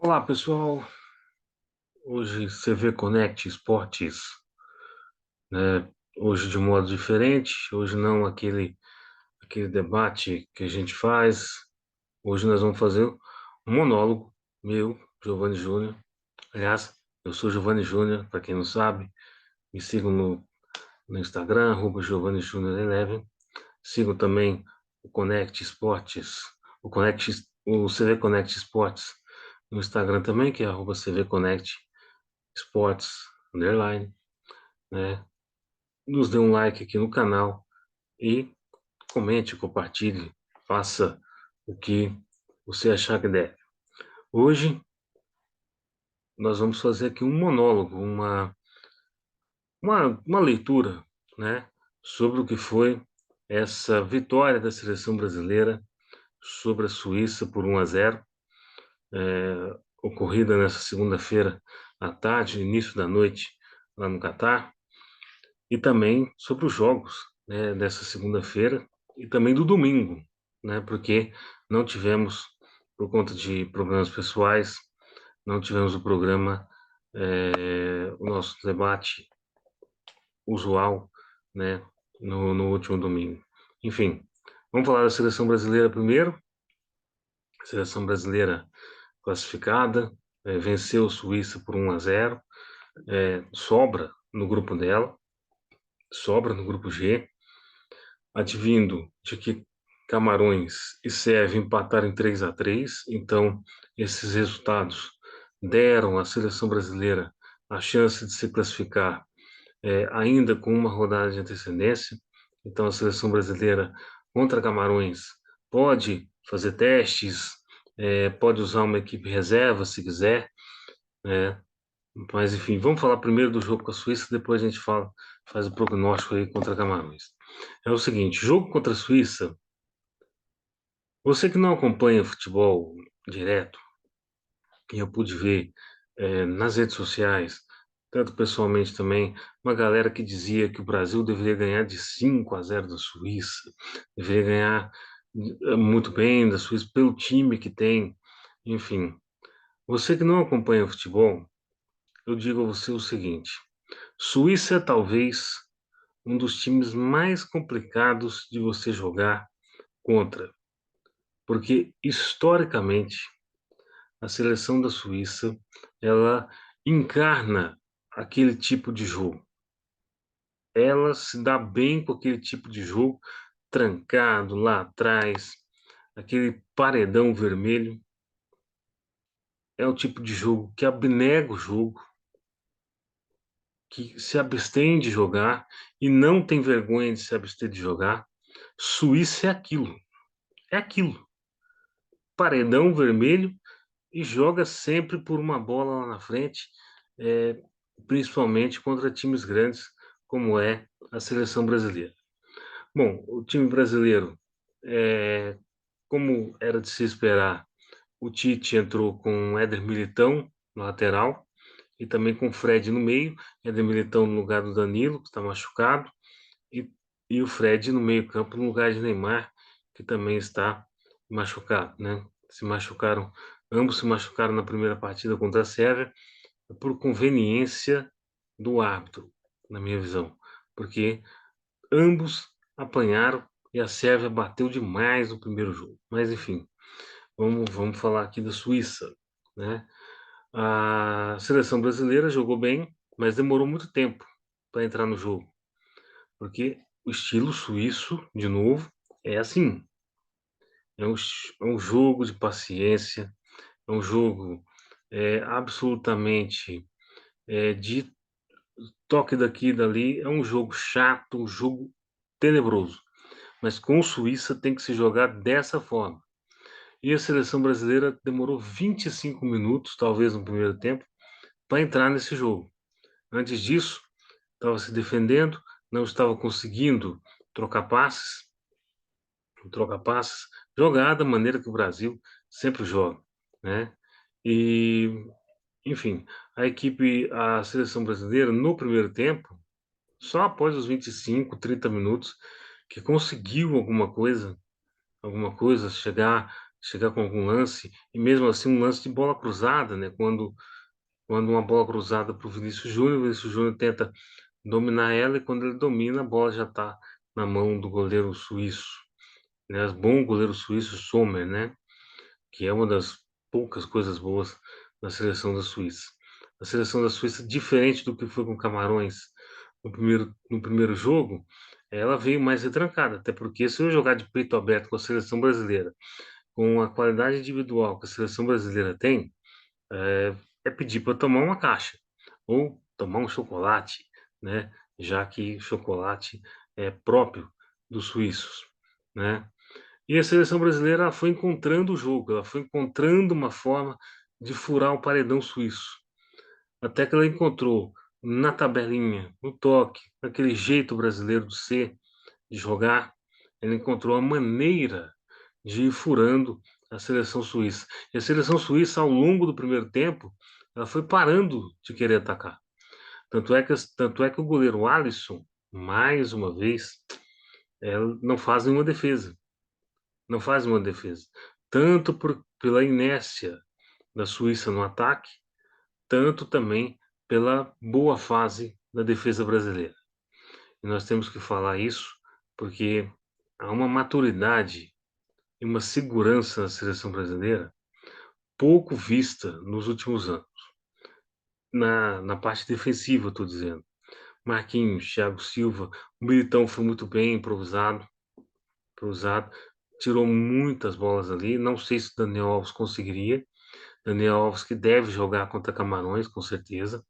Olá, pessoal. Hoje CV Connect Esportes, né? Hoje de modo diferente. Hoje não aquele debate que a gente faz. Hoje nós vamos fazer um monólogo meu, Giovanni Júnior. Aliás, eu sou Giovanni Júnior, para quem não sabe. Me sigam no Instagram, Giovanni Júnior 11. Sigam também o Connect Esportes, o CV Connect Esportes no Instagram também, que é @CV Connect Esportes underline, né? Nos dê um like aqui no canal e comente, compartilhe, faça o que você achar que deve. Hoje nós vamos fazer aqui um monólogo, uma leitura, né, sobre o que foi essa vitória da seleção brasileira sobre a Suíça por 1-0, ocorrida nessa segunda-feira à tarde, início da noite, lá no Catar, e também sobre os jogos, né, dessa segunda-feira e também do domingo, né, porque não tivemos, por conta de problemas pessoais, não tivemos o programa, o nosso debate usual, né, no último domingo. Enfim, vamos falar da seleção brasileira primeiro. A seleção brasileira classificada, venceu a Suíça por 1-0, sobra no grupo dela, sobra no grupo G, advindo de que Camarões e Sérvia empataram em 3-3. Então, esses resultados deram à seleção brasileira a chance de se classificar, ainda com uma rodada de antecedência. Então, a seleção brasileira contra Camarões pode fazer testes, pode usar uma equipe reserva se quiser, né? Mas, enfim, vamos falar primeiro do jogo com a Suíça, depois a gente faz o prognóstico aí contra Camarões. É o seguinte, jogo contra a Suíça, você que não acompanha futebol direto, e eu pude ver nas redes sociais, tanto pessoalmente também, uma galera que dizia que o Brasil deveria ganhar de 5-0 da Suíça, deveria ganhar muito bem da Suíça pelo time que tem, enfim. Você que não acompanha futebol, eu digo a você o seguinte: Suíça é talvez um dos times mais complicados de você jogar contra, porque historicamente a seleção da Suíça ela encarna aquele tipo de jogo. Ela se dá bem com aquele tipo de jogo trancado lá atrás, aquele paredão vermelho. É o tipo de jogo que abnega o jogo, que se abstém de jogar e não tem vergonha de se abster de jogar. Suíça é aquilo, é aquilo. Paredão vermelho e joga sempre por uma bola lá na frente, é, principalmente contra times grandes, como é a seleção brasileira. Bom, o time brasileiro, como era de se esperar, o Tite entrou com o Éder Militão no lateral e também com o Fred no meio, Éder Militão no lugar do Danilo, que está machucado, e, e o Fred no meio-campo no lugar de Neymar, que também está machucado, né? Ambos se machucaram na primeira partida contra a Sérvia por conveniência do árbitro, na minha visão, porque ambos apanharam e a Sérvia bateu demais no primeiro jogo. Mas enfim, vamos falar aqui da Suíça, né? A seleção brasileira jogou bem, mas demorou muito tempo para entrar no jogo, porque o estilo suíço, de novo, é assim. É um jogo de paciência, é um jogo absolutamente de toque daqui e dali. É um jogo chato, um jogo tenebroso. Mas com Suíça tem que se jogar dessa forma. E a seleção brasileira demorou 25 minutos, talvez no primeiro tempo, para entrar nesse jogo. Antes disso, estava se defendendo, não estava conseguindo trocar passes, jogar da maneira que o Brasil sempre joga, né? E, enfim, a seleção brasileira, no primeiro tempo, só após os 25, 30 minutos, que conseguiu alguma coisa chegar, chegar com algum lance, e mesmo assim um lance de bola cruzada, né? Quando uma bola cruzada para o o Vinícius Júnior tenta dominar ela, e quando ele domina, a bola já está na mão do goleiro suíço, né? Bom goleiro suíço, Sommer, né? Que é uma das poucas coisas boas na seleção da Suíça. A seleção da Suíça, diferente do que foi com Camarões no primeiro jogo, ela veio mais retrancada, até porque se eu jogar de peito aberto com a seleção brasileira, com a qualidade individual que a seleção brasileira tem, é pedir para tomar uma caixa ou tomar um chocolate, né? Já que chocolate é próprio dos suíços, né? E a seleção brasileira ela foi encontrando o jogo, ela foi encontrando uma forma de furar o paredão suíço. Até que ela encontrou na tabelinha, no toque, naquele jeito brasileiro de ser, de jogar, ela encontrou a maneira de ir furando a seleção suíça. E a seleção suíça, ao longo do primeiro tempo, ela foi parando de querer atacar. Tanto é que o goleiro Alisson, mais uma vez, não faz nenhuma defesa. Não faz uma defesa. Tanto pela inércia da Suíça no ataque, tanto também pela boa fase da defesa brasileira. E nós temos que falar isso porque há uma maturidade e uma segurança na seleção brasileira pouco vista nos últimos anos. Na parte defensiva, estou dizendo. Marquinhos, Thiago Silva, o Militão foi muito bem improvisado, tirou muitas bolas ali. Não sei se o Daniel Alves conseguiria. Daniel Alves que deve jogar contra Camarões, com certeza.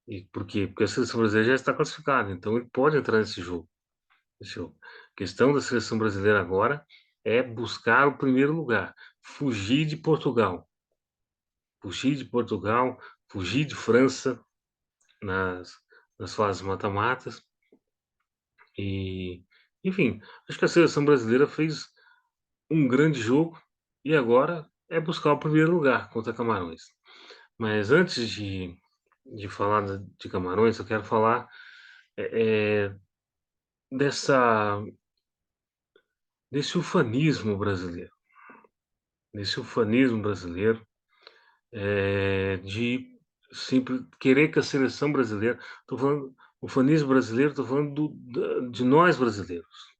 E por quê? Porque a seleção brasileira já está classificada, então ele pode entrar nesse jogo. A questão da seleção brasileira agora é buscar o primeiro lugar, fugir de Portugal, fugir de Portugal, fugir de França nas, nas fases mata-matas. E, enfim, acho que a seleção brasileira fez um grande jogo e agora é buscar o primeiro lugar contra Camarões. Mas antes de falar de Camarões, eu quero falar é, dessa, desse ufanismo brasileiro. Desse ufanismo brasileiro de sempre querer que a seleção brasileira, estou falando, ufanismo brasileiro, estou falando de nós brasileiros.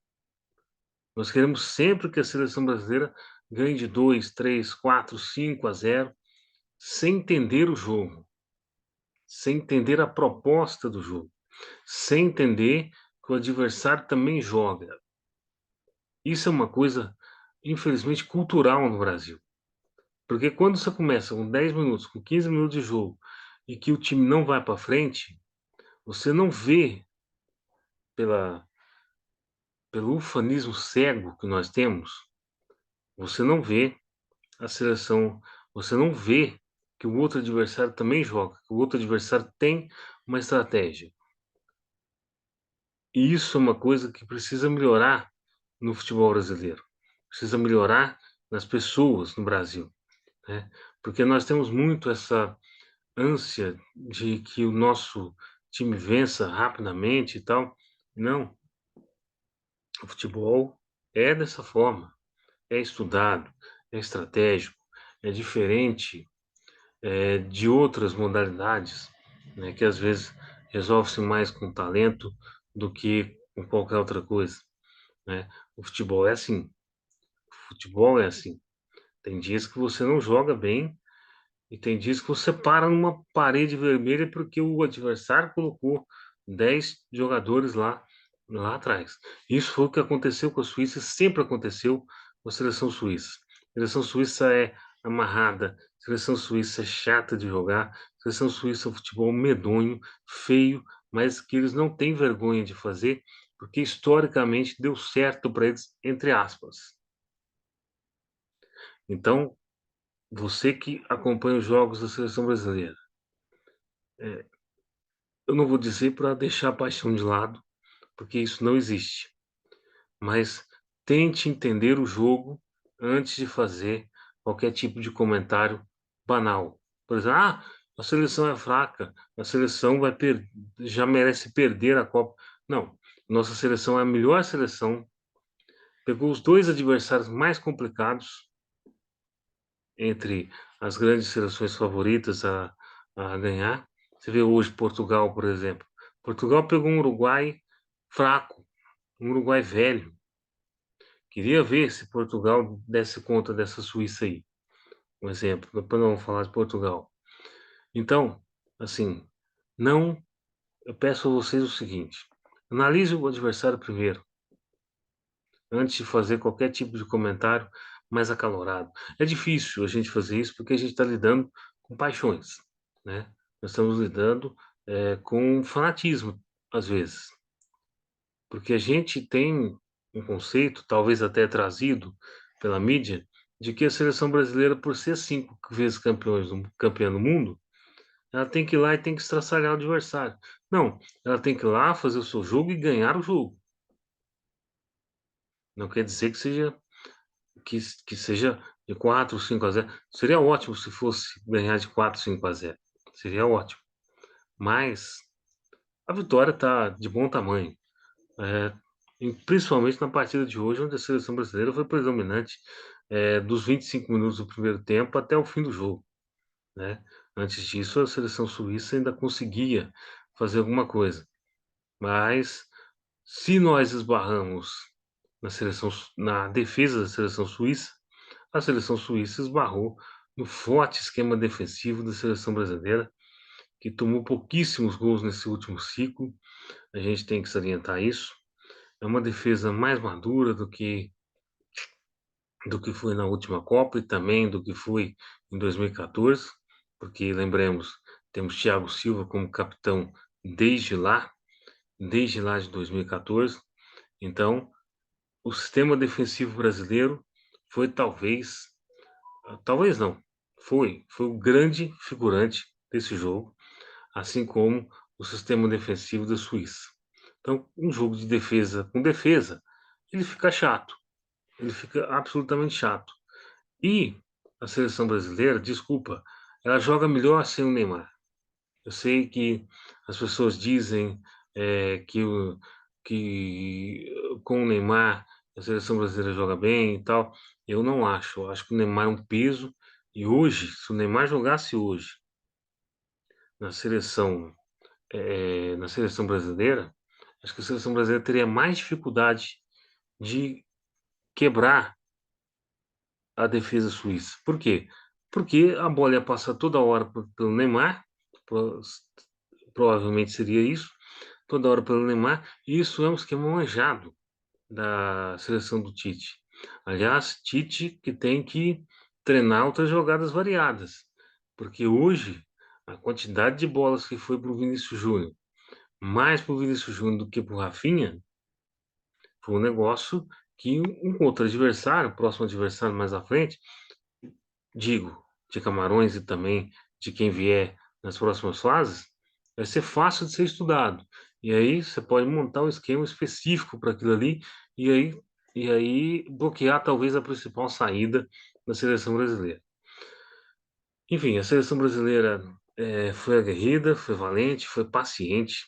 Nós queremos sempre que a seleção brasileira ganhe de 2, 3, 4, 5-0, sem entender o jogo, sem entender a proposta do jogo, sem entender que o adversário também joga. Isso é uma coisa, infelizmente, cultural no Brasil. Porque quando você começa com 10 minutos, com 15 minutos de jogo, e que o time não vai para frente, você não vê pela, pelo ufanismo cego que nós temos, você não vê a seleção, você não vê que o outro adversário também joga, que o outro adversário tem uma estratégia. E isso é uma coisa que precisa melhorar no futebol brasileiro. Precisa melhorar nas pessoas no Brasil, né? Porque nós temos muito essa ânsia de que o nosso time vença rapidamente e tal. Não, o futebol é dessa forma, é estudado, é estratégico, é diferente de outras modalidades, né, que às vezes resolve-se mais com talento do que com qualquer outra coisa, né? O futebol é assim, o futebol é assim. Tem dias que você não joga bem e tem dias que você para numa parede vermelha porque o adversário colocou 10 jogadores lá atrás. Isso foi o que aconteceu com a Suíça, sempre aconteceu com a seleção suíça. A seleção suíça é amarrada, a seleção suíça é chata de jogar, a seleção suíça é um futebol medonho, feio, mas que eles não têm vergonha de fazer, porque historicamente deu certo para eles, entre aspas. Então, você que acompanha os jogos da seleção brasileira, eu não vou dizer para deixar a paixão de lado, porque isso não existe, mas tente entender o jogo antes de fazer qualquer tipo de comentário banal. Por exemplo, a seleção é fraca, a seleção já merece perder a Copa. Não, nossa seleção é a melhor seleção, pegou os dois adversários mais complicados entre as grandes seleções favoritas a ganhar. Você vê hoje Portugal, por exemplo. Portugal pegou um Uruguai fraco, um Uruguai velho. Queria ver se Portugal desse conta dessa Suíça aí. Um exemplo, depois não vamos falar de Portugal. Então, assim, não. Eu peço a vocês o seguinte: analise o adversário primeiro, antes de fazer qualquer tipo de comentário mais acalorado. É difícil a gente fazer isso porque a gente está lidando com paixões, né? Nós estamos lidando com fanatismo, às vezes, porque a gente tem um conceito, talvez até trazido pela mídia, de que a seleção brasileira, por ser 5 vezes campeã do mundo, ela tem que ir lá e tem que estraçalhar o adversário. Não, ela tem que ir lá fazer o seu jogo e ganhar o jogo. Não quer dizer que, que seja de 4 ou 5-0. Seria ótimo se fosse ganhar de 4, 5-0. Seria ótimo. Mas a vitória está de bom tamanho. É, e principalmente na partida de hoje, onde a seleção brasileira foi predominante dos 25 minutos do primeiro tempo até o fim do jogo, né? Antes disso, a seleção suíça ainda conseguia fazer alguma coisa. Mas se nós esbarramos na defesa da seleção suíça, a seleção suíça esbarrou no forte esquema defensivo da seleção brasileira, que tomou pouquíssimos gols nesse último ciclo. A gente tem que salientar isso. É uma defesa mais madura do que foi na última Copa e também do que foi em 2014, porque lembremos, temos Thiago Silva como capitão desde lá, desde lá de 2014. Então, o sistema defensivo brasileiro foi talvez não, foi o grande figurante desse jogo, assim como o sistema defensivo da Suíça. Então, um jogo de defesa com defesa, ele fica chato, ele fica absolutamente chato. E a seleção brasileira, desculpa, ela joga melhor sem o Neymar. Eu sei que as pessoas dizem que com o Neymar a seleção brasileira joga bem e tal. Eu não acho. Eu acho que o Neymar é um peso. E hoje, se o Neymar jogasse hoje na seleção brasileira, acho que a seleção brasileira teria mais dificuldade de quebrar a defesa suíça. Por quê? Porque a bola ia passar toda hora pelo Neymar, pro- provavelmente seria isso, toda hora pelo Neymar, e isso é um esquema manjado da seleção do Tite. Aliás, Tite que tem que treinar outras jogadas variadas, porque hoje a quantidade de bolas que foi para o Vinícius Júnior, mais para o Vinícius Júnior do que para o Rafinha, foi um negócio que um outro adversário, próximo adversário mais à frente, digo, de Camarões e também de quem vier nas próximas fases, vai ser fácil de ser estudado. E aí você pode montar um esquema específico para aquilo ali e aí bloquear talvez a principal saída da seleção brasileira. Enfim, a seleção brasileira foi aguerrida, foi valente, foi paciente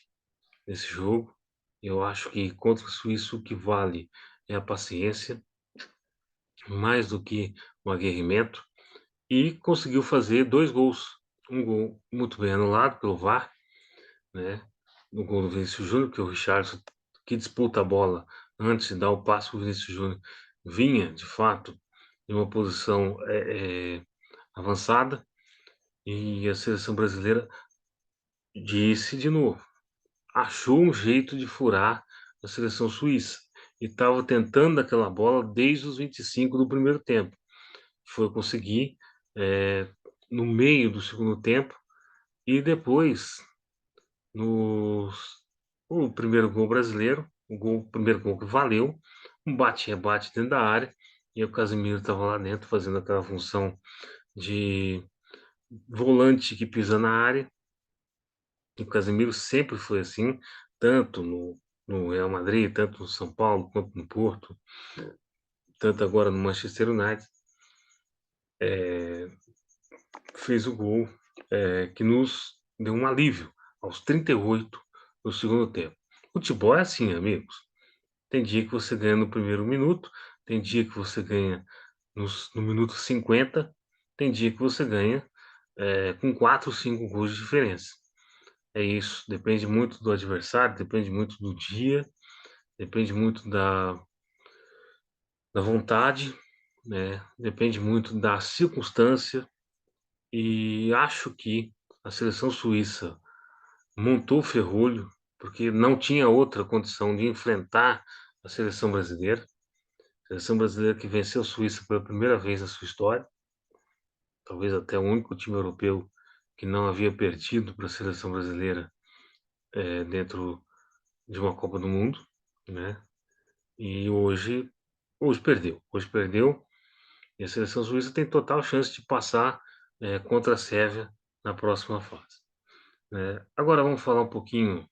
nesse jogo. Eu acho que contra o Suíço o que vale é a paciência, mais do que o aguerrimento. E conseguiu fazer 2 gols. Um gol muito bem anulado pelo VAR, né? No gol do Vinícius Júnior, que o Richarlison, que disputa a bola antes de dar o passe para o Vinícius Júnior, vinha, de fato, em uma posição avançada. E a seleção brasileira disse de novo, achou um jeito de furar a seleção suíça. E estava tentando aquela bola desde os 25 do primeiro tempo. Foi conseguir, no meio do segundo tempo, e depois, no o primeiro gol brasileiro, o primeiro gol que valeu, um bate-rebate dentro da área, e o Casemiro estava lá dentro fazendo aquela função de volante que pisa na área. E o Casemiro sempre foi assim, tanto no Real Madrid, tanto no São Paulo, quanto no Porto, tanto agora no Manchester United. Fez o gol que nos deu um alívio aos 38 do segundo tempo. Futebol é assim, amigos. Tem dia que você ganha no primeiro minuto, tem dia que você ganha no minuto 50, tem dia que você ganha, com 4, 5 gols de diferença. É isso, depende muito do adversário, depende muito do dia, depende muito da vontade, né, depende muito da circunstância, e acho que a seleção suíça montou o ferrolho, porque não tinha outra condição de enfrentar a seleção brasileira. A seleção brasileira que venceu a Suíça pela primeira vez na sua história, talvez até o único time europeu que não havia perdido para a seleção brasileira, dentro de uma Copa do Mundo, né? E hoje perdeu, e a seleção suíça tem total chance de passar, contra a Sérvia na próxima fase, né? Agora vamos falar um pouquinho,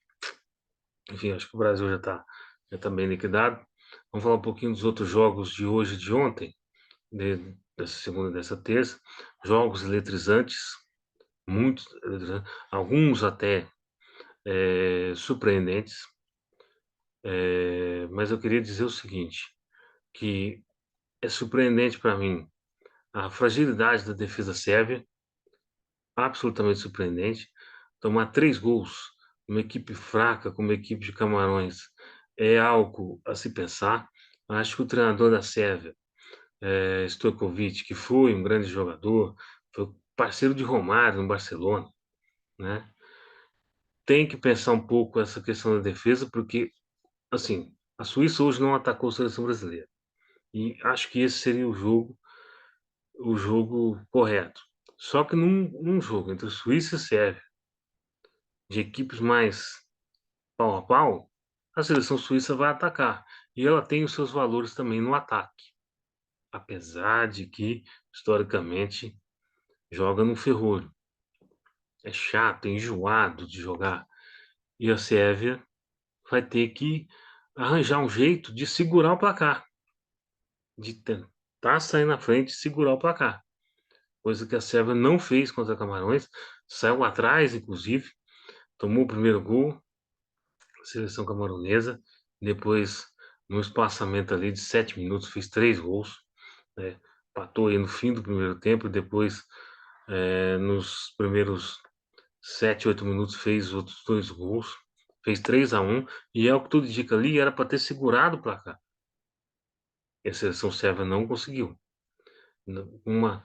enfim, acho que o Brasil já tá bem liquidado. Vamos falar um pouquinho dos outros jogos de hoje e de ontem, dessa segunda e dessa terça. Jogos eletrizantes, muitos eletrizantes, alguns até surpreendentes. Mas eu queria dizer o seguinte, que é surpreendente para mim a fragilidade da defesa sérvia, absolutamente surpreendente. Tomar 3 gols numa equipe fraca como a equipe de Camarões é algo a se pensar. Acho que o treinador da Sérvia, Stojkovic, que foi um grande jogador, foi parceiro de Romário no Barcelona, né, tem que pensar um pouco essa questão da defesa, porque, assim, a Suíça hoje não atacou a seleção brasileira, e acho que esse seria o jogo correto. Só que num jogo entre Suíça e Sérvia, de equipes mais pau a pau, a seleção suíça vai atacar. E ela tem os seus valores também no ataque, apesar de que, historicamente, joga no ferrolho. É chato, é enjoado de jogar. E a Sérvia vai ter que arranjar um jeito de segurar o placar, de tentar sair na frente e segurar o placar. Coisa que a Sérvia não fez contra Camarões, saiu atrás, inclusive, tomou o primeiro gol, a seleção camaronesa, depois, num espaçamento ali de 7 minutos, fez 3 gols, né? Empatou aí no fim do primeiro tempo e depois, nos primeiros 7, 8 minutos fez outros 2 gols, fez 3-1, e é o que tudo indica ali, era para ter segurado o placar. E a seleção sérvia não conseguiu. Uma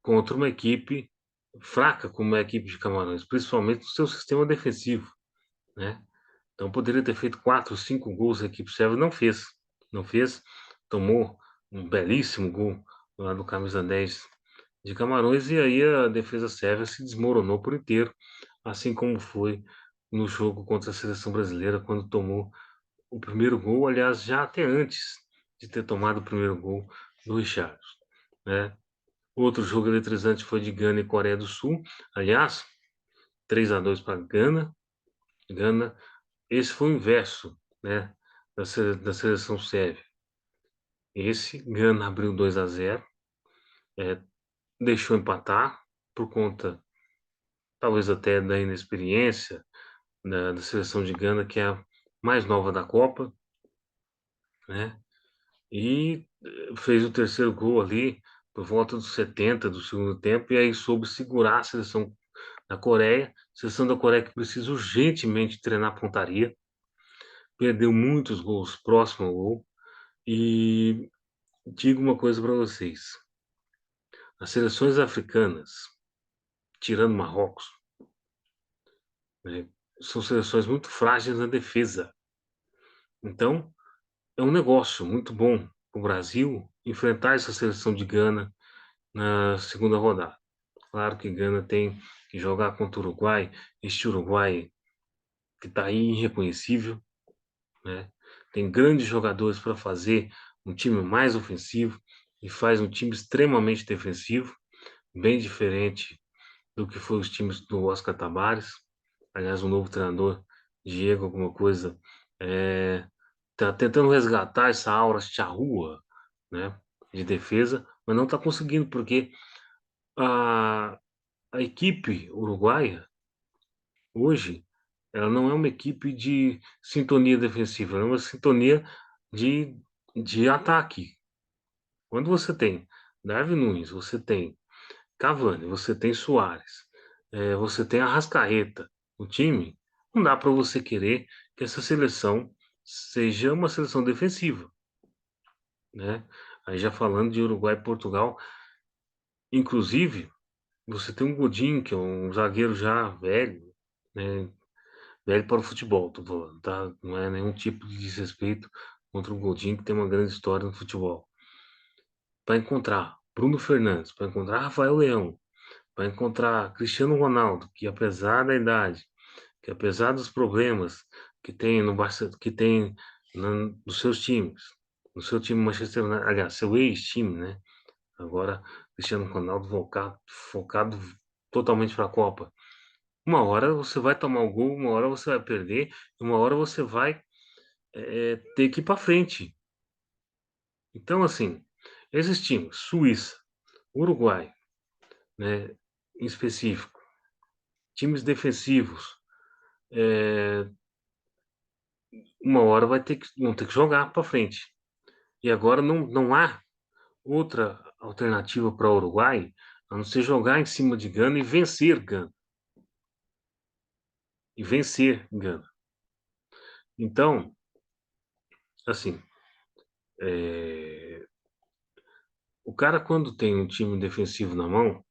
contra uma equipe fraca como é a equipe de Camarões, principalmente no seu sistema defensivo, né? Então poderia ter feito 4, 5 gols, a equipe sérvia não fez. Não fez, tomou um belíssimo gol lá do camisa 10 de Camarões, e aí a defesa sérvia se desmoronou por inteiro, assim como foi no jogo contra a seleção brasileira, quando tomou o primeiro gol, aliás, já até antes de ter tomado o primeiro gol do Richarlison, né? Outro jogo eletrizante foi de Gana e Coreia do Sul, aliás, 3-2 para Gana. Gana, esse foi o inverso, né, da seleção sérvia. Esse, Gana abriu 2-0, eh, deixou empatar por conta, talvez até da inexperiência da seleção de Gana, que é a mais nova da Copa, né? E fez o terceiro gol ali por volta dos 70 do segundo tempo, e aí soube segurar a seleção da Coreia. Seleção da Coreia que precisa urgentemente treinar pontaria, perdeu muitos gols próximo ao gol. E digo uma coisa para vocês: as seleções africanas, tirando Marrocos, né, são seleções muito frágeis na defesa. Então, é um negócio muito bom para o Brasil enfrentar essa seleção de Gana na segunda rodada. Claro que Gana tem que jogar contra o Uruguai, este Uruguai que está aí irreconhecível, né? Tem grandes jogadores para fazer um time mais ofensivo e faz um time extremamente defensivo, bem diferente do que foi os times do Oscar Tabares. Aliás, o novo treinador, Diego alguma coisa, tá tentando resgatar essa aura charrua, né, de defesa, mas não está conseguindo, porque a, a equipe uruguaia, hoje, ela não é uma equipe de sintonia defensiva, ela é uma sintonia de, de ataque. Quando você tem Darwin Nunes, você tem Cavani, você tem Suárez, você tem Arrascaeta no time, não dá para você querer que essa seleção seja uma seleção defensiva, né? Aí já falando de Uruguai e Portugal, inclusive, você tem um Godin, que é um zagueiro já velho, né? Velho para o futebol, tô falando, tá? Não é nenhum tipo de desrespeito contra o Godin, que tem uma grande história no futebol. Para encontrar Bruno Fernandes, para encontrar Rafael Leão, para encontrar Cristiano Ronaldo, que apesar da idade, que apesar dos problemas que tem no Barça, que tem nos seus times, no seu time Manchester United, aliás, seu ex-time, né? Agora Cristiano Ronaldo focado totalmente para a Copa. Uma hora você vai tomar o gol, uma hora você vai perder, uma hora você vai ter que ir para frente. Então, assim, esses times, Suíça, Uruguai, né, em específico, times defensivos, é, uma hora vão ter que jogar para frente. E agora não há outra alternativa para o Uruguai a não ser jogar em cima de Gana e vencer Gana. E vencer Gana. Então, assim, é, o cara quando tem um time defensivo na mão,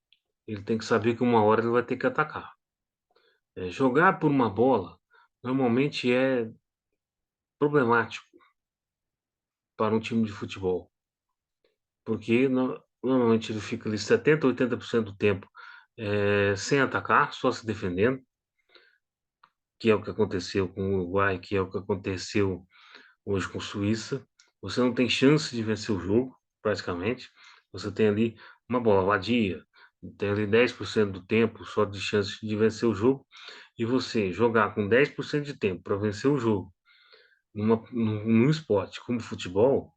ele tem que saber que uma hora ele vai ter que atacar. Jogar por uma bola normalmente é problemático para um time de futebol, porque normalmente ele fica ali 70, 80% do tempo sem atacar, só se defendendo, que é o que aconteceu com o Uruguai, que é o que aconteceu hoje com a Suíça. Você não tem chance de vencer o jogo, praticamente. Você tem ali uma bola vadia, tem ali 10% do tempo só de chance de vencer o jogo, e você jogar com 10% de tempo para vencer o jogo num esporte como futebol,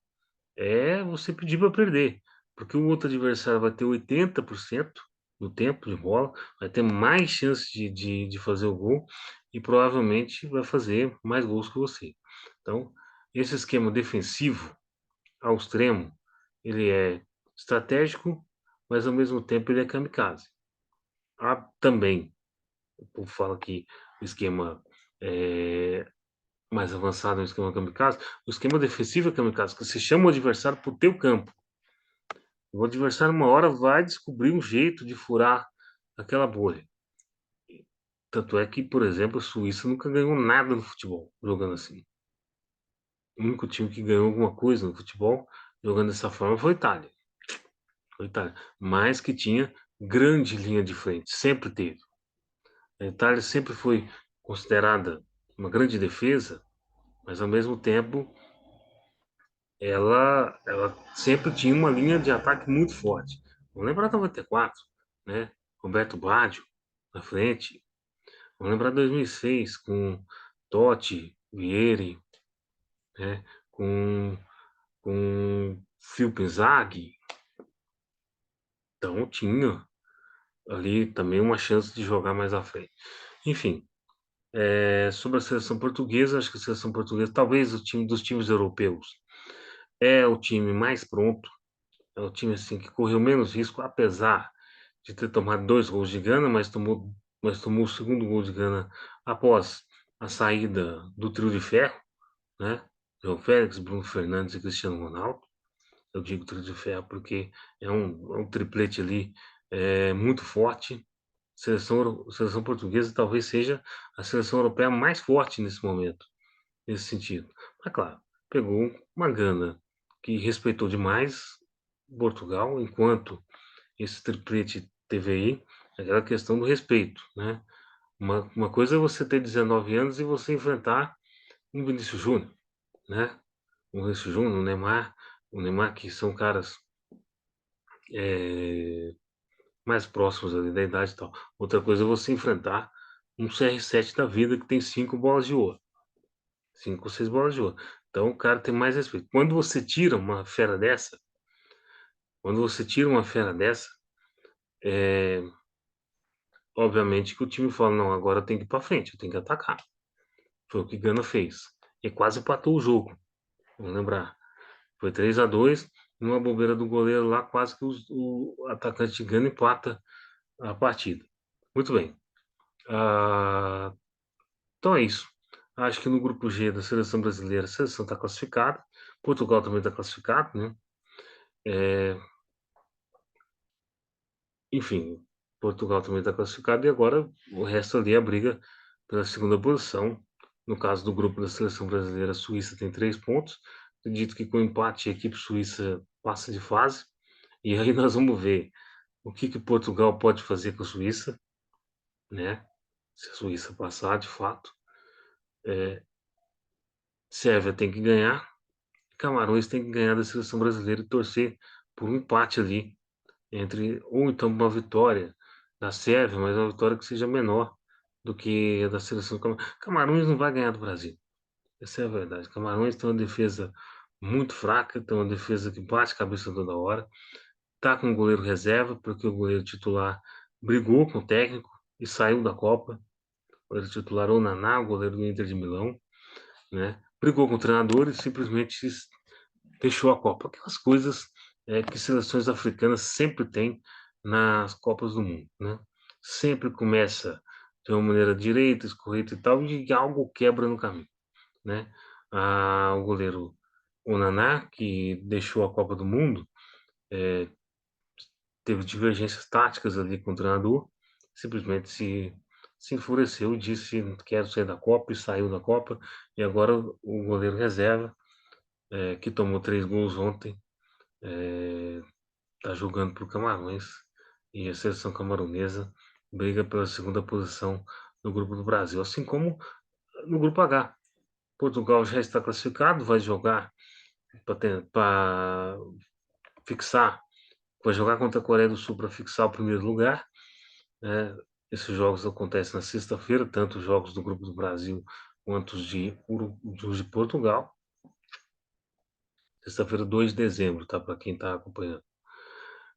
é você pedir para perder, porque o outro adversário vai ter 80% do tempo de bola, vai ter mais chance de fazer o gol e provavelmente vai fazer mais gols que você. Então, esse esquema defensivo ao extremo, ele é estratégico, mas ao mesmo tempo ele é kamikaze. Há também, o povo fala que o esquema mais avançado é o esquema kamikaze, o esquema defensivo é kamikaze, que você chama o adversário para o teu campo. O adversário, uma hora, vai descobrir um jeito de furar aquela bolha. Tanto é que, por exemplo, a Suíça nunca ganhou nada no futebol jogando assim. O único time que ganhou alguma coisa no futebol jogando dessa forma foi a Itália. Foi a Itália. Mas que tinha grande linha de frente, sempre teve. A Itália sempre foi considerada uma grande defesa, mas ao mesmo tempo ela sempre tinha uma linha de ataque muito forte. Vamos lembrar da 94, né? Roberto Baggio na frente. Vamos lembrar de 2006 com Totti, Vieri, né? Com Phil Inzaghi. Então tinha ali também uma chance de jogar mais à frente. Enfim, sobre a seleção portuguesa, acho que a seleção portuguesa, talvez o time dos times europeus, é o time mais pronto, é o time assim que correu menos risco, apesar de ter tomado 2 gols de Gana, mas tomou o segundo gol de Gana após a saída do trio de ferro, né? João Félix, Bruno Fernandes e Cristiano Ronaldo. Eu digo trio de ferro porque é um triplete ali muito forte. Seleção portuguesa talvez seja a seleção europeia mais forte nesse momento, nesse sentido. Mas claro, pegou uma Gana que respeitou demais Portugal, enquanto esse triplete teve aí aquela questão do respeito, né? Uma coisa é você ter 19 anos e você enfrentar um Vinícius Júnior, né? Um Vinícius Júnior, o Neymar que são caras é, mais próximos ali da idade e tal. Outra coisa é você enfrentar um CR7 da vida que tem 5 bolas de ouro, 5 ou 6 bolas de ouro. Então o cara tem mais respeito. Quando você tira uma fera dessa, é, obviamente que o time fala, não, agora eu tenho que ir para frente, eu tenho que atacar. Foi o que Gana fez. E quase empatou o jogo. Vamos lembrar. Foi 3-2. numa bobeira do goleiro lá, quase que o atacante de Gana empata a partida. Muito bem. Ah, então é isso. Acho que no grupo G da seleção brasileira, a seleção está classificada. Portugal também está classificado, né? É, enfim, Portugal também está classificado e agora o resto ali é a briga pela segunda posição. No caso do grupo da seleção brasileira, a Suíça tem 3 pontos. Acredito que com empate a equipe suíça passa de fase. E aí nós vamos ver o que Portugal pode fazer com a Suíça, né? Se a Suíça passar de fato. Sérvia tem que ganhar. Camarões tem que ganhar da seleção brasileira e torcer por um empate ali entre, ou então uma vitória da Sérvia, mas uma vitória que seja menor do que a da seleção do Camarões. Camarões não vai ganhar do Brasil. Essa é a verdade. Camarões tem uma defesa muito fraca, tem uma defesa que bate cabeça toda hora. Tá com o goleiro reserva, porque o goleiro titular brigou com o técnico e saiu da Copa. O goleiro titular, o Naná, o goleiro do Inter de Milão, né? Brigou com o treinador e simplesmente fechou a Copa. Aquelas coisas que seleções africanas sempre têm nas Copas do Mundo, né? Sempre começa de uma maneira direita, escorreta e tal, e algo quebra no caminho, né? O goleiro Onaná, que deixou a Copa do Mundo, teve divergências táticas ali com o treinador, simplesmente se enfureceu, disse quero sair da Copa e saiu da Copa, e agora o goleiro reserva, que tomou 3 gols ontem, está jogando para o Camarões e a seleção camaronesa briga pela segunda posição no grupo do Brasil, assim como no grupo H. Portugal já está classificado, vai jogar para fixar, vai jogar contra a Coreia do Sul para fixar o primeiro lugar, né? Esses jogos acontecem na sexta-feira, tanto os jogos do grupo do Brasil quanto os de Portugal. Sexta-feira, 2 de dezembro, tá? Para quem está acompanhando.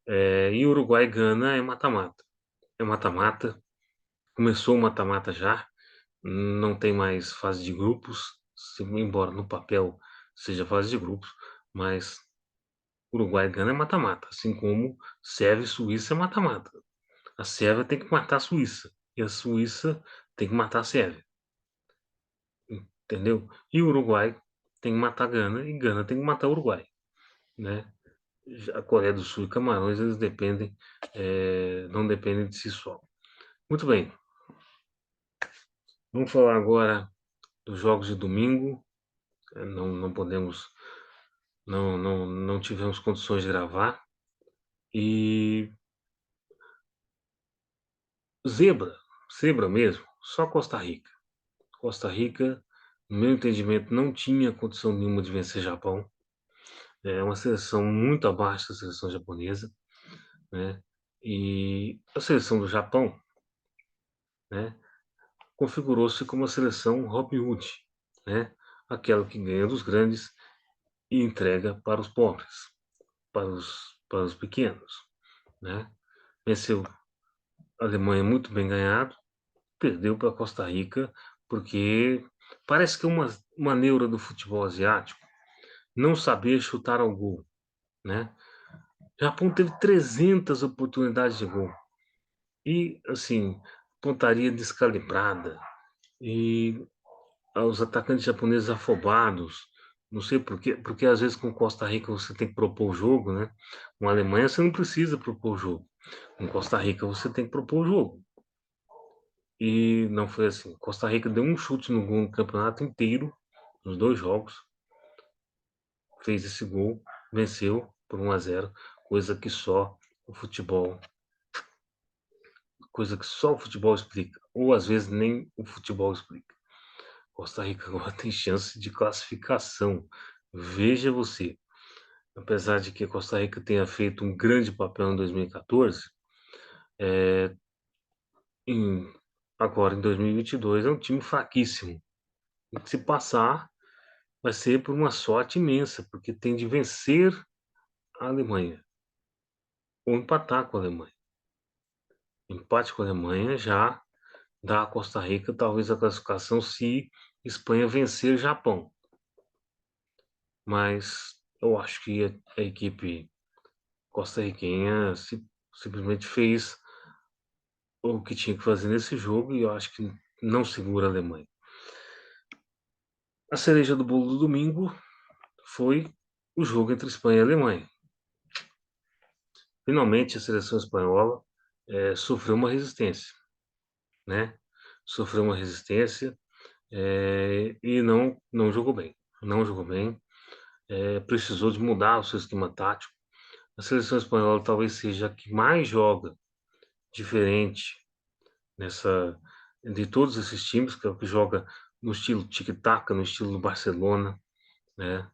E Uruguai e Gana é mata-mata. É mata-mata. Começou o mata-mata já, não tem mais fase de grupos, embora no papel seja fase de grupos, mas Uruguai e Gana é mata-mata, assim como Sérvia e Suíça é mata-mata. A Sérvia tem que matar a Suíça e a Suíça tem que matar a Sérvia, entendeu? E o Uruguai tem que matar a Gana e Gana tem que matar o Uruguai, né? A Coreia do Sul e Camarões, eles dependem, não dependem de si só. Muito bem, vamos falar agora dos jogos de domingo. Não podemos, não tivemos condições de gravar. E zebra, zebra mesmo, só Costa Rica. Costa Rica, no meu entendimento, não tinha condição nenhuma de vencer Japão. É uma seleção muito abaixo da seleção japonesa, né? E a seleção do Japão, né, configurou-se como a seleção Robin Hood, né? Aquela que ganha dos grandes e entrega para os pobres, para os pequenos, né? Venceu a Alemanha muito bem ganhado, perdeu para Costa Rica, porque parece que é uma neura do futebol asiático não saber chutar ao gol, né? O Japão teve 300 oportunidades de gol e, assim, pontaria descalibrada e os atacantes japoneses afobados. Não sei por quê, porque às vezes com Costa Rica você tem que propor o jogo, né? Com a Alemanha você não precisa propor o jogo. Com Costa Rica você tem que propor o jogo. E não foi assim. Costa Rica deu um chute no gol no campeonato inteiro, nos 2 jogos, fez esse gol, venceu por 1-0, o futebol, coisa que só o futebol explica, ou às vezes nem o futebol explica. Costa Rica agora tem chance de classificação. Veja você, apesar de que a Costa Rica tenha feito um grande papel em 2014, em, agora em 2022 é um time fraquíssimo. E se passar, vai ser por uma sorte imensa, porque tem de vencer a Alemanha ou empatar com a Alemanha. Empate com a Alemanha já dá a Costa Rica talvez a classificação se Espanha vencer Japão. Mas eu acho que a equipe costarriquenha simplesmente fez o que tinha que fazer nesse jogo e eu acho que não segura a Alemanha. A cereja do bolo do domingo foi o jogo entre Espanha e Alemanha. Finalmente, a seleção espanhola sofreu uma resistência, né? Sofreu uma resistência e não jogou bem. Não jogou bem. Precisou de mudar o seu esquema tático. A seleção espanhola talvez seja a que mais joga diferente nessa de todos esses times, que é o que joga no estilo tic-tac, no estilo do Barcelona, né?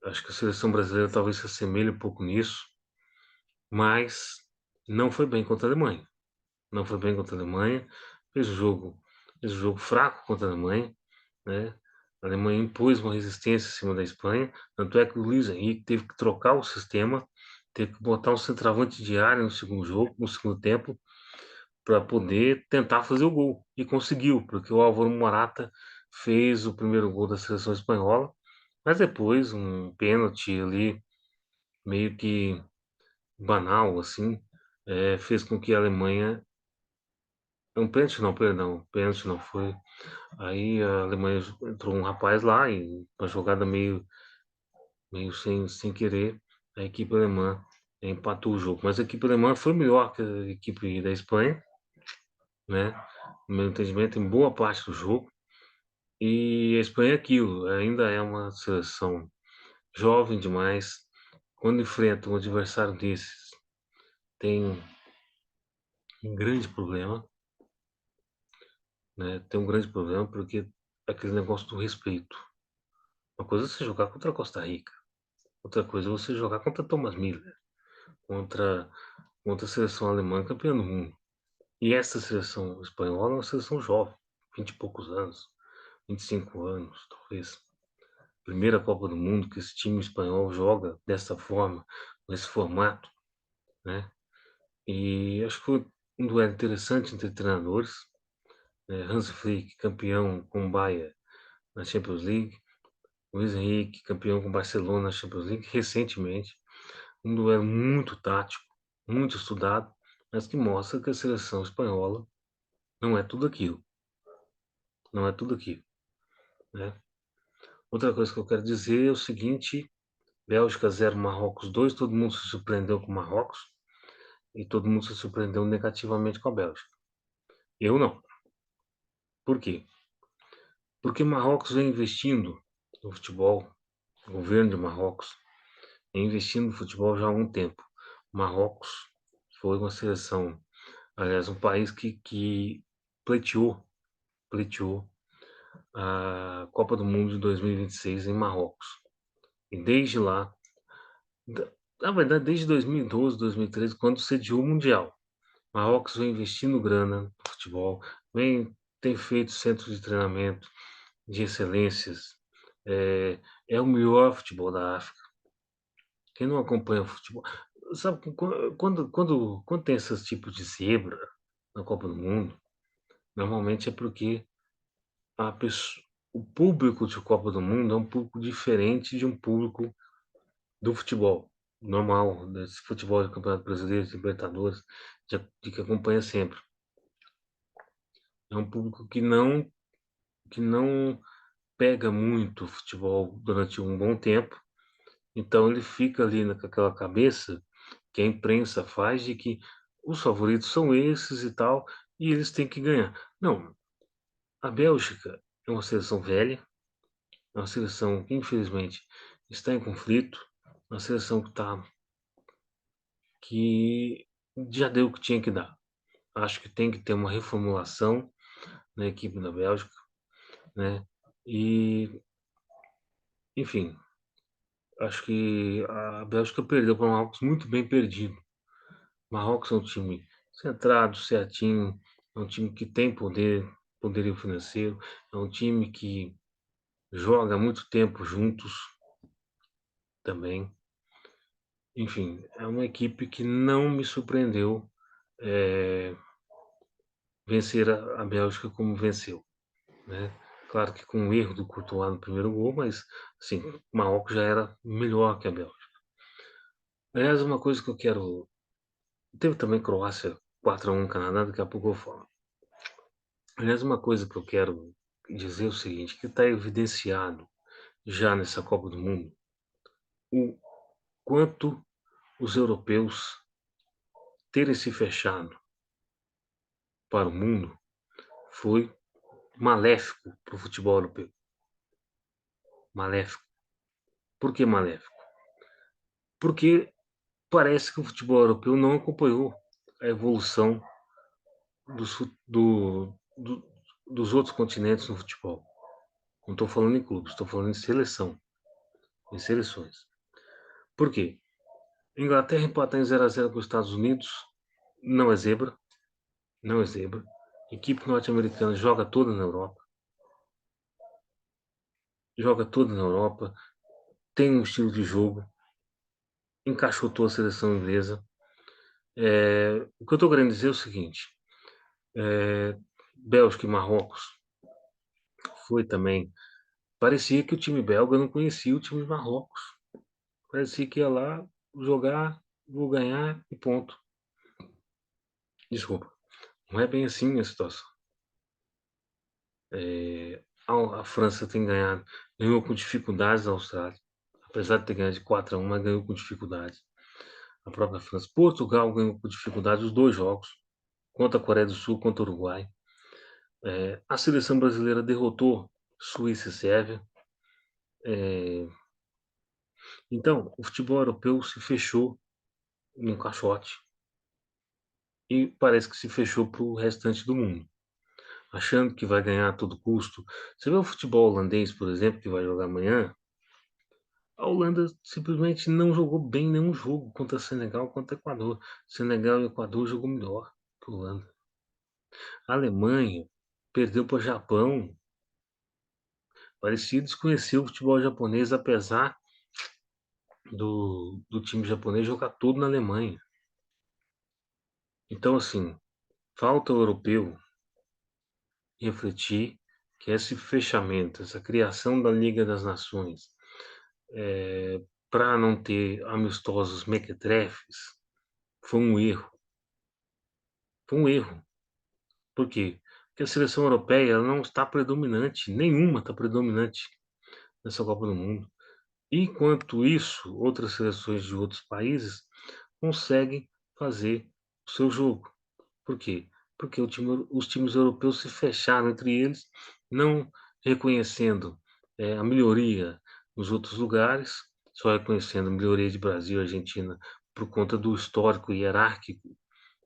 Acho que a seleção brasileira talvez se assemelhe um pouco nisso, mas não foi bem contra a Alemanha. Não foi bem contra a Alemanha, fez um jogo fraco contra a Alemanha, né? A Alemanha impôs uma resistência em cima da Espanha, tanto é que o Luiz Henrique teve que trocar o sistema, teve que botar um centroavante de área no segundo jogo, no segundo tempo, para poder tentar fazer o gol. E conseguiu, porque o Álvaro Morata fez o primeiro gol da seleção espanhola, mas depois um pênalti ali meio que banal, assim, fez com que a Alemanha. Um pênalti não, perdão, pênalti não foi. Aí a Alemanha entrou um rapaz lá e uma jogada meio sem querer, a equipe alemã empatou o jogo. Mas a equipe alemã foi melhor que a equipe da Espanha, né? No meu entendimento, em boa parte do jogo. E a Espanha é aquilo, ainda é uma seleção jovem demais. Quando enfrenta um adversário desses, tem um grande problema, né? Tem um grande problema porque é aquele negócio do respeito. Uma coisa é você jogar contra a Costa Rica, outra coisa é você jogar contra Thomas Müller, contra, contra a seleção alemã campeã do mundo. E essa seleção espanhola é uma seleção jovem, 20 e poucos anos, 25 anos, talvez. Primeira Copa do Mundo que esse time espanhol joga dessa forma, nesse formato, né? E acho que foi um duelo interessante entre treinadores, né? Hans Flick, campeão com o Bayern na Champions League, Luiz Henrique, campeão com o Barcelona na Champions League recentemente. Um duelo muito tático, muito estudado, mas que mostra que a seleção espanhola não é tudo aquilo, não é tudo aquilo, né? Outra coisa que eu quero dizer é o seguinte: Bélgica 0, Marrocos 2, todo mundo se surpreendeu com o Marrocos e todo mundo se surpreendeu negativamente com a Bélgica. Eu não. Por quê? Porque Marrocos vem investindo no futebol, o governo de Marrocos vem investindo no futebol já há algum tempo. Marrocos foi uma seleção, aliás, um país que pleiteou, pleiteou a Copa do Mundo de 2026 em Marrocos. E desde lá, na verdade, desde 2012, 2013, quando sediou o Mundial, Marrocos vem investindo grana no futebol, tem feito centros de treinamento de excelências, é, é o melhor futebol da África. Quem não acompanha o futebol, sabe, quando tem esses tipos de zebra na Copa do Mundo, normalmente é porque o público de Copa do Mundo é um público diferente de um público do futebol normal, desse futebol de Campeonato Brasileiro, de Libertadores, de que acompanha sempre. É um público que não pega muito o futebol durante um bom tempo, então ele fica ali com aquela cabeça que a imprensa faz de que os favoritos são esses e tal, e eles têm que ganhar. Não, a Bélgica é uma seleção velha, é uma seleção que infelizmente está em conflito, uma seleção que já deu o que tinha que dar. Acho que tem que ter uma reformulação na equipe da Bélgica, né? E, enfim, acho que a Bélgica perdeu para o Marrocos muito bem perdido. Marrocos é um time centrado, certinho, é um time que tem poderio financeiro, é um time que joga há muito tempo juntos também. Enfim, é uma equipe que não me surpreendeu vencer a Bélgica como venceu, né? claro que com o erro do Courtois no primeiro gol, mas, assim, o Marrocos já era melhor que a Bélgica. Aliás, uma coisa que eu quero teve também Croácia 4-1 Canadá, daqui a pouco eu falo. Aliás, uma coisa que eu quero dizer é o seguinte, que está evidenciado já nessa Copa do Mundo, o quanto os europeus terem se fechado para o mundo foi maléfico para o futebol europeu. Maléfico. Por que maléfico? Porque parece que o futebol europeu não acompanhou a evolução dos, dos outros continentes no futebol. Não estou falando em clubes, estou falando em seleção, em seleções. Por quê? Inglaterra empatar em 0-0 com os Estados Unidos não é zebra, não é zebra. A equipe norte-americana joga toda na Europa, tem um estilo de jogo, encaixotou a seleção inglesa. O que eu estou querendo dizer é o seguinte: Bélgica e Marrocos foi também. Parecia que o time belga não conhecia o time de Marrocos. Parecia que ia lá jogar, vou ganhar e ponto. Desculpa. Não é bem assim a situação. A França tem ganhado, ganhou com dificuldades da Austrália, apesar de ter ganhado de 4-1, mas ganhou com dificuldades. A própria França. Portugal ganhou com dificuldade os dois jogos, contra a Coreia do Sul, contra o Uruguai. A seleção brasileira derrotou Suíça e Sérvia. Então, o futebol europeu se fechou num caixote e parece que se fechou para o restante do mundo, achando que vai ganhar a todo custo. Você vê o futebol holandês, por exemplo, que vai jogar amanhã. A Holanda simplesmente não jogou bem nenhum jogo contra Senegal, contra Equador. Senegal e Equador jogou melhor que a Holanda. A Alemanha perdeu para o Japão. Parecia desconhecer o futebol japonês, apesar do time japonês jogar todo na Alemanha. Então, assim, falta o europeu refletir que esse fechamento, essa criação da Liga das Nações, para não ter amistosos mequetrefes, foi um erro. Foi um erro. Por quê? Porque a seleção europeia ela não está predominante, nenhuma está predominante nessa Copa do Mundo. Enquanto isso, outras seleções de outros países conseguem fazer o seu jogo. Por quê? Porque os times europeus se fecharam entre eles, não reconhecendo a melhoria nos outros lugares, só reconhecendo a melhoria de Brasil e Argentina por conta do histórico hierárquico,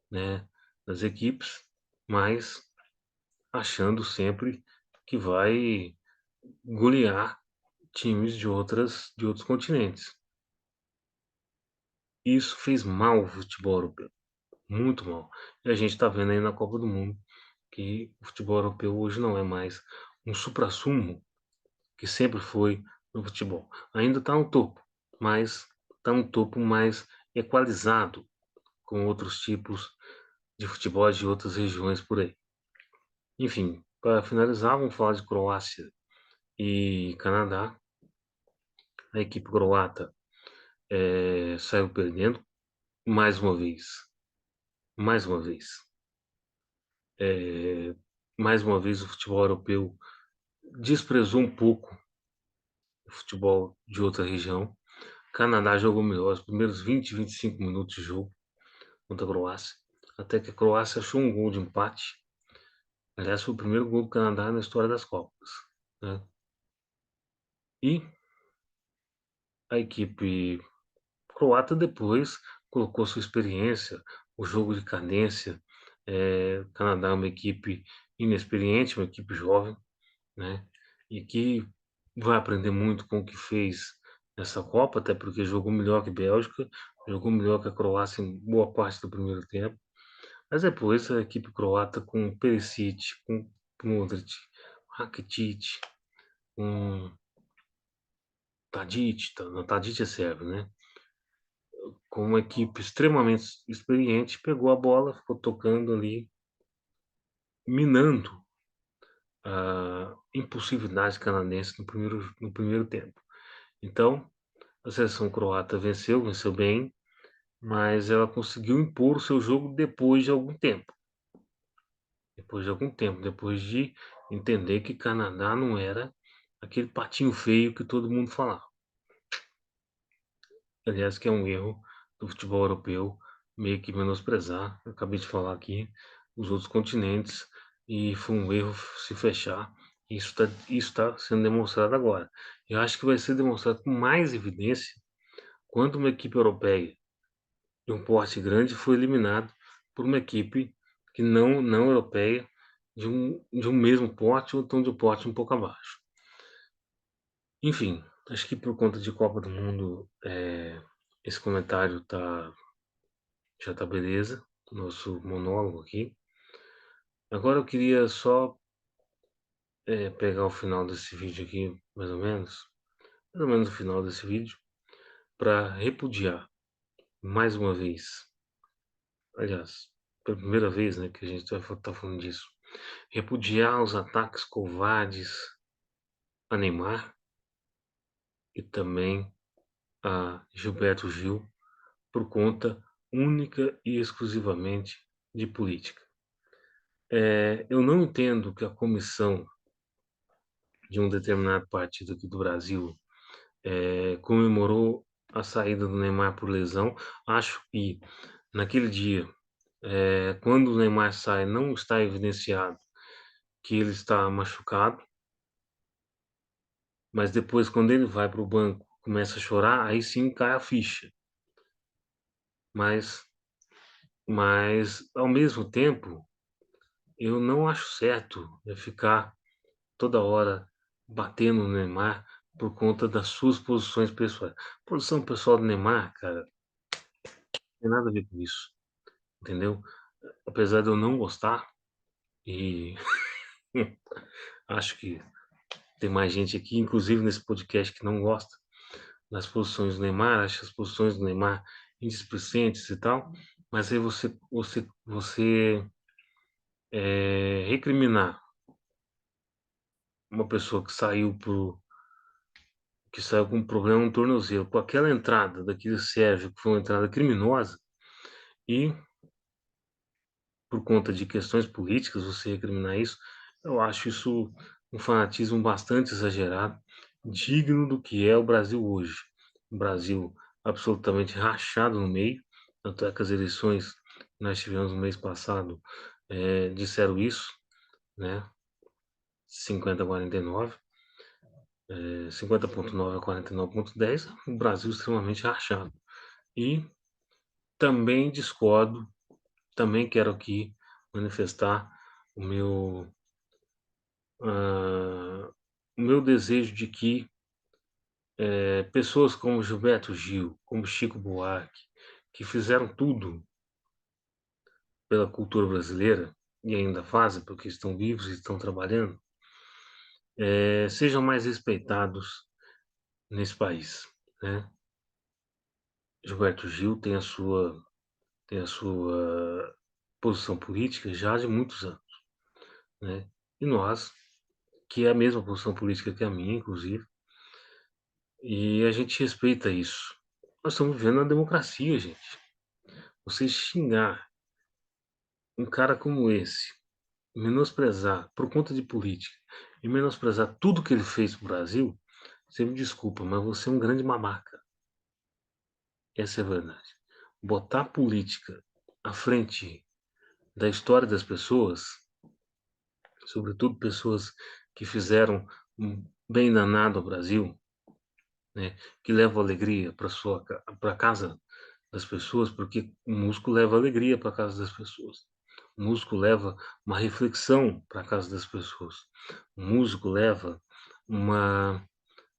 né, das equipes, mas achando sempre que vai golear times de outros continentes. Isso fez mal ao futebol europeu, muito mal. E a gente está vendo aí na Copa do Mundo que o futebol europeu hoje não é mais um suprassumo que sempre foi no futebol. Ainda está no topo, mas está um topo mais equalizado com outros tipos de futebol de outras regiões por aí. Enfim, para finalizar, vamos falar de Croácia e Canadá. A equipe croata saiu perdendo mais uma vez. Mais uma vez. Eh, Mais uma vez o futebol europeu desprezou um pouco o futebol de outra região. Canadá jogou melhor os primeiros 20, 25 minutos de jogo contra a Croácia. Até que a Croácia achou um gol de empate. Aliás, foi o primeiro gol do Canadá na história das Copas, né? E a equipe croata depois colocou sua experiência, o jogo de cadência. O Canadá é uma equipe inexperiente, uma equipe jovem, né? E que vai aprender muito com o que fez nessa Copa, até porque jogou melhor que a Bélgica, jogou melhor que a Croácia em boa parte do primeiro tempo. Mas depois a equipe croata com Perisic, com Modric, Rakitic, com Tadic, não, Tadic é sérvio, né? Com uma equipe extremamente experiente, pegou a bola, ficou tocando ali, minando a impulsividade canadense no primeiro tempo. Então, a seleção croata venceu bem, mas ela conseguiu impor o seu jogo depois de entender que Canadá não era aquele patinho feio que todo mundo falava. Aliás, que é um erro do futebol europeu, meio que menosprezar, eu acabei de falar aqui, os outros continentes, e foi um erro se fechar. Isso tá sendo demonstrado agora. Eu acho que vai ser demonstrado com mais evidência quando uma equipe europeia de um porte grande foi eliminado por uma equipe que não europeia de um mesmo porte ou então de um porte um pouco abaixo. Enfim, acho que por conta de Copa do Mundo, esse comentário já tá beleza, nosso monólogo aqui. Agora eu queria só pegar o final desse vídeo aqui, mais ou menos o final desse vídeo, para repudiar mais uma vez, aliás, pela primeira vez, né, que a gente tá falando disso, repudiar os ataques covardes a Neymar e também a Gilberto Gil por conta única e exclusivamente de política. Eu não entendo que a comissão de um determinado partido aqui do Brasil comemorou a saída do Neymar por lesão. Acho que naquele dia, quando o Neymar sai, não está evidenciado que ele está machucado, mas depois, quando ele vai para o banco, começa a chorar, aí sim cai a ficha. Mas, mas ao mesmo tempo, eu não acho certo ficar toda hora batendo no Neymar por conta das suas posições pessoais. Posição pessoal do Neymar, cara, não tem nada a ver com isso, entendeu? Apesar de eu não gostar, e acho que tem mais gente aqui, inclusive nesse podcast, que não gosta das posições do Neymar, acha as posições do Neymar indisplicentes e tal, mas aí você recriminar uma pessoa que saiu com um problema no tornozelo, com aquela entrada daquele Sérgio, que foi uma entrada criminosa, e por conta de questões políticas, você recriminar isso, eu acho isso um fanatismo bastante exagerado, digno do que é o Brasil hoje. Um Brasil absolutamente rachado no meio, tanto é que as eleições que nós tivemos no mês passado disseram isso, né? 50 a 49, 50,9 a 49,10, um Brasil extremamente rachado. E também discordo, também quero aqui manifestar o meu, ah, o meu desejo de que pessoas como Gilberto Gil, como Chico Buarque, que fizeram tudo pela cultura brasileira e ainda fazem porque estão vivos e estão trabalhando, sejam mais respeitados nesse país, né? Gilberto Gil tem a sua posição política já de muitos anos, né? E nós, que é a mesma posição política que a minha, inclusive, e a gente respeita isso. Nós estamos vivendo uma democracia, gente. Você xingar um cara como esse, menosprezar por conta de política e menosprezar tudo que ele fez pro Brasil, você me desculpa, mas você é um grande babaca. Essa é a verdade. Botar política à frente da história das pessoas, sobretudo pessoas que fizeram um bem danado ao Brasil, né, que levam alegria para casa das pessoas, porque o músico leva alegria para casa das pessoas. O músico leva uma reflexão para casa das pessoas. O músico leva uma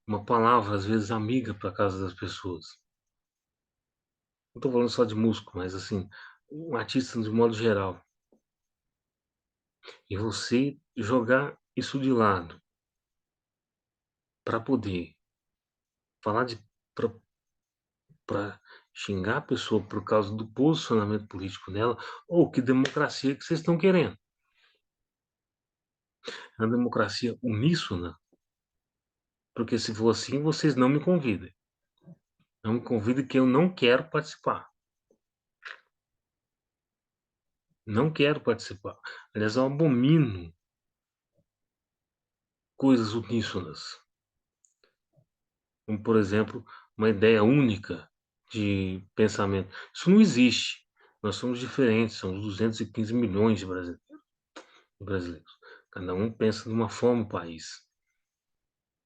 uma palavra às vezes amiga para casa das pessoas. Não estou falando só de músico, mas assim, um artista de modo geral. E você jogar isso de lado para poder falar de para xingar a pessoa por causa do posicionamento político dela, ou que democracia que vocês estão querendo? É uma democracia uníssona, porque se for assim, vocês não me convidem. Não me convidem que eu não quero participar. Não quero participar. Aliás, eu abomino coisas uníssonas, como, por exemplo, uma ideia única de pensamento. Isso não existe. Nós somos diferentes, somos 215 milhões de brasileiros. Cada um pensa de uma forma o país.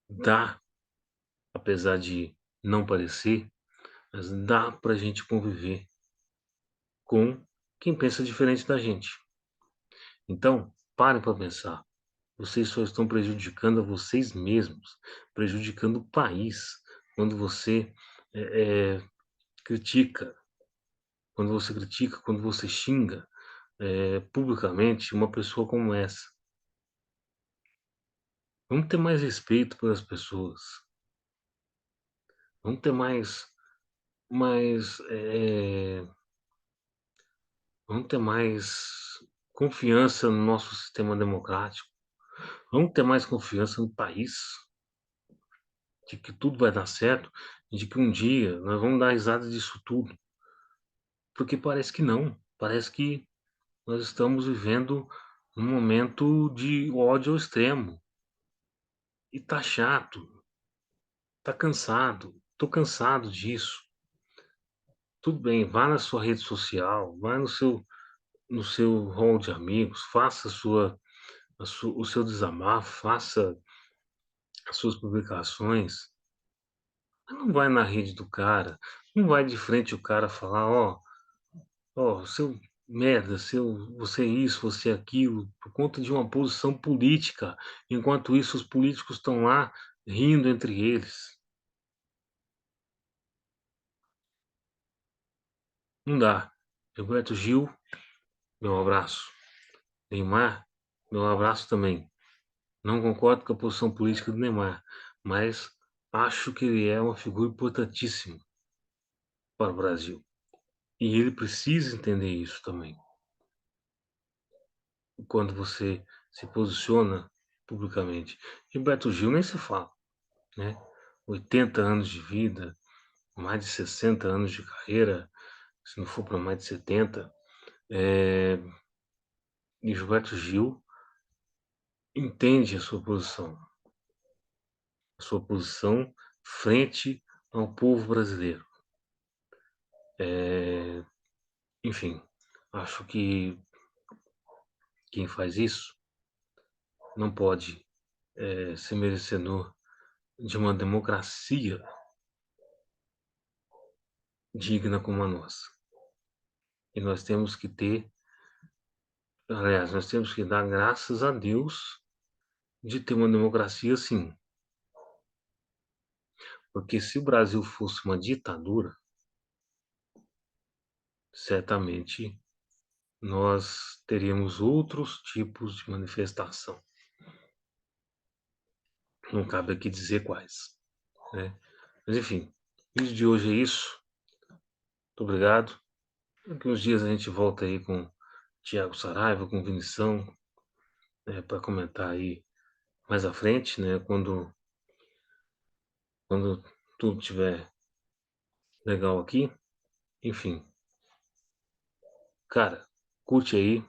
Dá, apesar de não parecer, mas dá para a gente conviver com quem pensa diferente da gente. Então, parem para pensar. Vocês só estão prejudicando a vocês mesmos, prejudicando o país, quando você critica, quando você xinga publicamente uma pessoa como essa. Vamos ter mais respeito pelas pessoas. Vamos ter mais, vamos ter mais confiança no nosso sistema democrático. Vamos ter mais confiança no país, de que tudo vai dar certo, de que um dia nós vamos dar risada disso tudo. Porque parece que não. Parece que nós estamos vivendo um momento de ódio ao extremo. E tá chato, tá cansado. Tô cansado disso. Tudo bem, vá na sua rede social, vá no seu hall de amigos, faça o seu desabafo, faça as suas publicações, mas não vai na rede do cara, não vai de frente o cara falar, ó, seu merda, você é isso, você é aquilo, por conta de uma posição política. Enquanto isso, os políticos estão lá rindo entre eles. Não dá. Gilberto Gil, meu abraço. Neymar, meu abraço também. Não concordo com a posição política do Neymar, mas acho que ele é uma figura importantíssima para o Brasil. E ele precisa entender isso também. Quando você se posiciona publicamente. Gilberto Gil nem se fala, né? 80 anos de vida, mais de 60 anos de carreira, se não for para mais de 70, e Gilberto Gil entende a sua posição frente ao povo brasileiro. Enfim, acho que quem faz isso não pode ser merecedor de uma democracia digna como a nossa. E nós temos que ter, aliás, nós temos que dar graças a Deus de ter uma democracia assim. Porque se o Brasil fosse uma ditadura, certamente nós teríamos outros tipos de manifestação. Não cabe aqui dizer quais, né? Mas enfim, o vídeo de hoje é isso. Muito obrigado. Daqui uns dias a gente volta aí com Thiago Saraiva, com Vinição, né, para comentar aí mais à frente, né? Quando tudo estiver legal aqui. Enfim, cara, curte aí,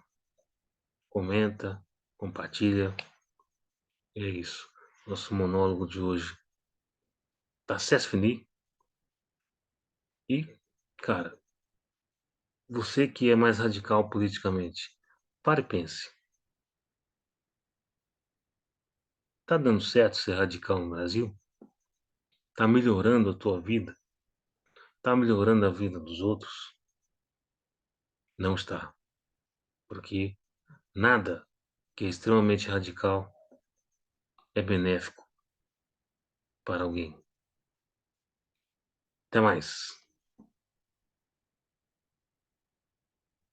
comenta, compartilha. E é isso. Nosso monólogo de hoje tá se finir. E, cara, você que é mais radical politicamente, pare e pense. Tá dando certo ser radical no Brasil? Tá melhorando a tua vida? Tá melhorando a vida dos outros? Não está. Porque nada que é extremamente radical é benéfico para alguém. Até mais.